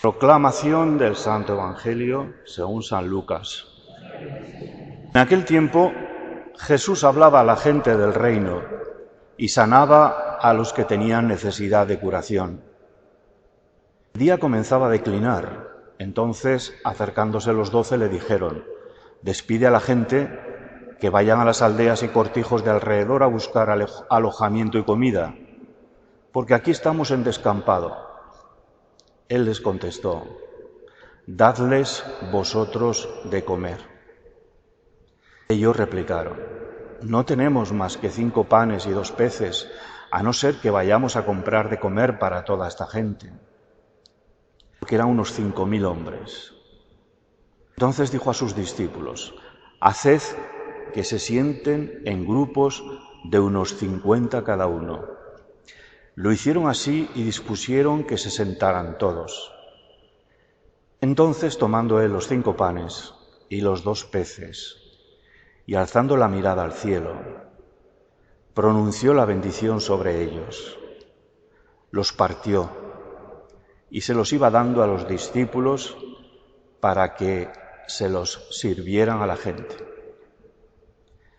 Proclamación del Santo Evangelio según San Lucas. En aquel tiempo Jesús hablaba a la gente del reino y sanaba a los que tenían necesidad de curación. El día comenzaba a declinar. Entonces, acercándose los 12, le dijeron: «Despide a la gente, que vayan a las aldeas y cortijos de alrededor a buscar alojamiento y comida, porque aquí estamos en descampado». Él les contestó: «Dadles vosotros de comer». Ellos replicaron: «No tenemos más que 5 panes y 2 peces, a no ser que vayamos a comprar de comer para toda esta gente», porque eran unos 5.000 hombres. Entonces dijo a sus discípulos: «Haced que se sienten en grupos de unos 50 cada uno». Lo hicieron así y dispusieron que se sentaran todos. Entonces, tomando él los 5 panes y los 2 peces, y alzando la mirada al cielo, pronunció la bendición sobre ellos, los partió y se los iba dando a los discípulos para que se los sirvieran a la gente.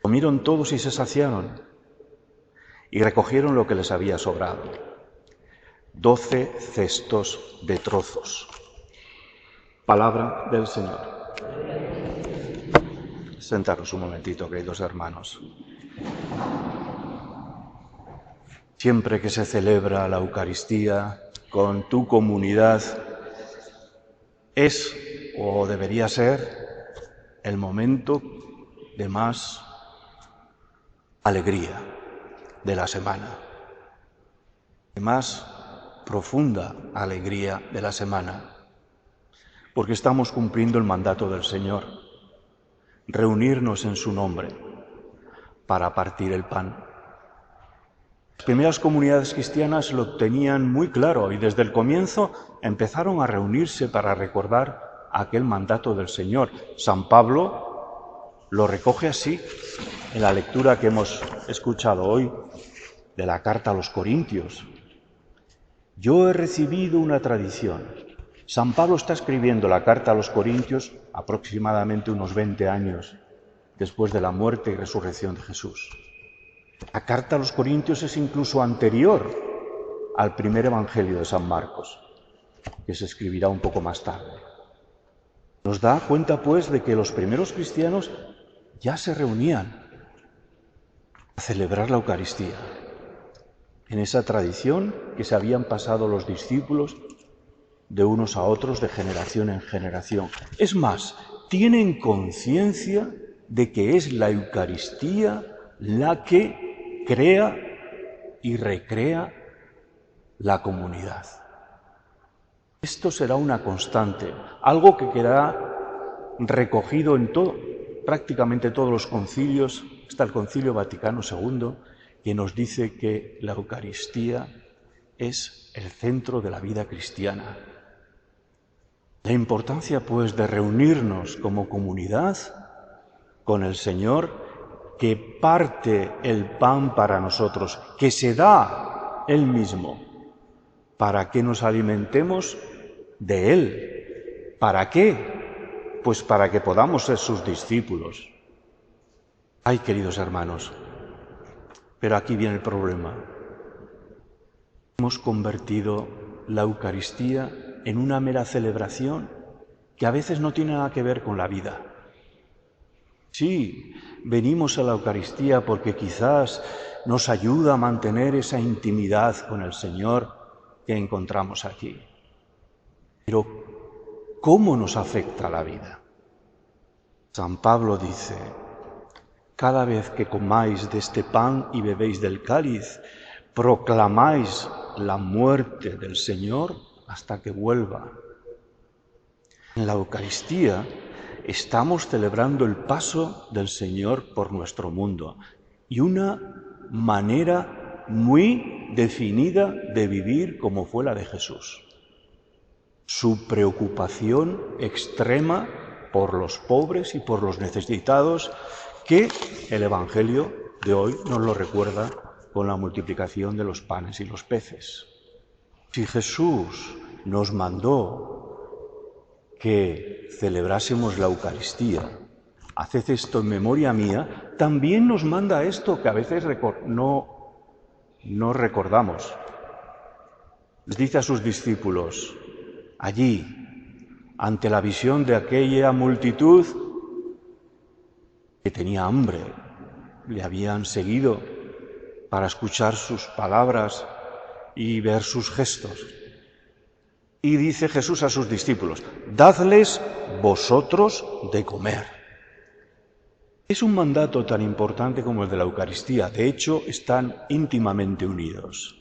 Comieron todos y se saciaron, y recogieron lo que les había sobrado, 12 cestos de trozos. Palabra del Señor. Sentaros un momentito, queridos hermanos. Siempre que se celebra la Eucaristía con tu comunidad, es o debería ser el momento de más alegría de la semana, de más profunda alegría de la semana, porque estamos cumpliendo el mandato del Señor, reunirnos en su nombre para partir el pan. Las primeras comunidades cristianas lo tenían muy claro y desde el comienzo empezaron a reunirse para recordar aquel mandato del Señor. San Pablo lo recoge así en la lectura que hemos escuchado hoy de la carta a los Corintios. Yo he recibido una tradición. San Pablo está escribiendo la carta a los Corintios aproximadamente unos 20 años después de la muerte y resurrección de Jesús. La carta a los Corintios es incluso anterior al primer Evangelio de San Marcos, que se escribirá un poco más tarde. Nos da cuenta, pues, de que los primeros cristianos ya se reunían a celebrar la Eucaristía, en esa tradición que se habían pasado los discípulos de unos a otros, de generación en generación. Es más, tienen conciencia de que es la Eucaristía la que crea y recrea la comunidad. Esto será una constante, algo que quedará recogido en prácticamente todos los concilios, hasta el Concilio Vaticano II, que nos dice que la Eucaristía es el centro de la vida cristiana. La importancia, pues, de reunirnos como comunidad con el Señor, que parte el pan para nosotros, que se da Él mismo, para que nos alimentemos de Él. ¿Para qué? Pues para que podamos ser sus discípulos. Ay, queridos hermanos, pero aquí viene el problema. Hemos convertido la Eucaristía en una mera celebración que a veces no tiene nada que ver con la vida. Sí, venimos a la Eucaristía porque quizás nos ayuda a mantener esa intimidad con el Señor que encontramos aquí. Pero, ¿cómo nos afecta la vida? San Pablo dice: cada vez que comáis de este pan y bebéis del cáliz, proclamáis la muerte del Señor hasta que vuelva. En la Eucaristía estamos celebrando el paso del Señor por nuestro mundo y una manera muy definida de vivir como fue la de Jesús. Su preocupación extrema por los pobres y por los necesitados, que el Evangelio de hoy nos lo recuerda con la multiplicación de los panes y los peces. Si Jesús nos mandó que celebrásemos la Eucaristía, haced esto en memoria mía, también nos manda esto que a veces no recordamos. Les dice a sus discípulos, allí, ante la visión de aquella multitud que tenía hambre, le habían seguido para escuchar sus palabras y ver sus gestos. Y dice Jesús a sus discípulos, dadles vosotros de comer. Es un mandato tan importante como el de la Eucaristía. De hecho, están íntimamente unidos.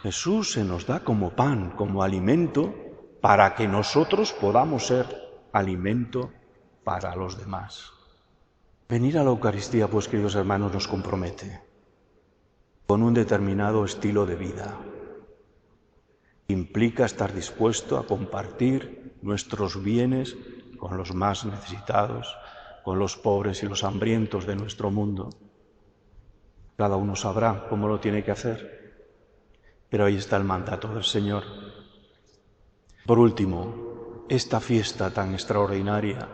Jesús se nos da como pan, como alimento, para que nosotros podamos ser alimento para los demás. Venir a la Eucaristía, pues, queridos hermanos, nos compromete con un determinado estilo de vida. Implica estar dispuesto a compartir nuestros bienes con los más necesitados, con los pobres y los hambrientos de nuestro mundo. Cada uno sabrá cómo lo tiene que hacer, pero ahí está el mandato del Señor. Por último, esta fiesta tan extraordinaria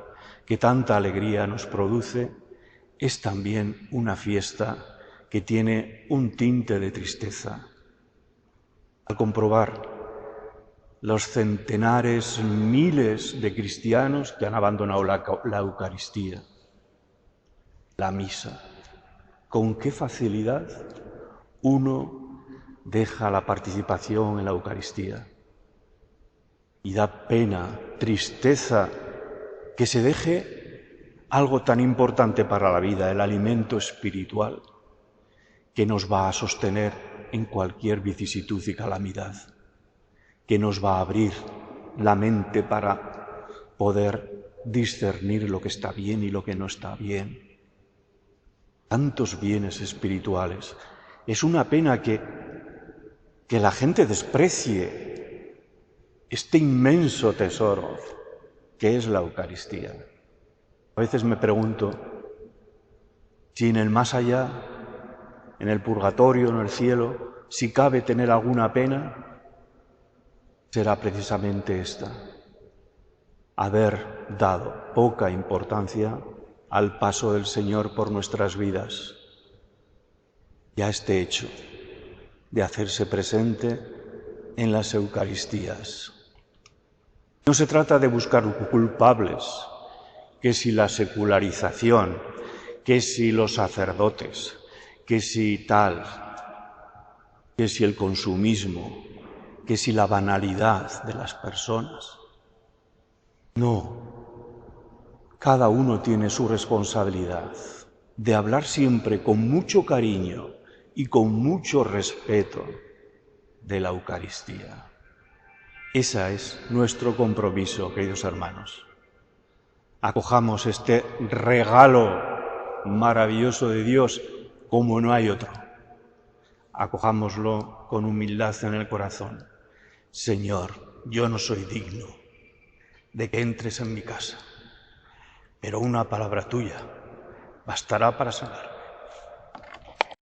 que tanta alegría nos produce es también una fiesta que tiene un tinte de tristeza. Al comprobar los centenares, miles de cristianos que han abandonado la Eucaristía, la misa, con qué facilidad uno deja la participación en la Eucaristía. Y da pena, tristeza, que se deje algo tan importante para la vida, el alimento espiritual, que nos va a sostener en cualquier vicisitud y calamidad, que nos va a abrir la mente para poder discernir lo que está bien y lo que no está bien. Tantos bienes espirituales. Es una pena que la gente desprecie este inmenso tesoro que es la Eucaristía. A veces me pregunto si en el más allá, en el purgatorio, en el cielo, si cabe tener alguna pena, será precisamente esta: haber dado poca importancia al paso del Señor por nuestras vidas y a este hecho de hacerse presente en las Eucaristías. No se trata de buscar culpables, que si la secularización, que si los sacerdotes, que si tal, que si el consumismo, que si la banalidad de las personas. No, cada uno tiene su responsabilidad de hablar siempre con mucho cariño y con mucho respeto de la Eucaristía. Ese es nuestro compromiso, queridos hermanos. Acojamos este regalo maravilloso de Dios como no hay otro. Acojámoslo con humildad en el corazón. Señor, yo no soy digno de que entres en mi casa, pero una palabra tuya bastará para sanar.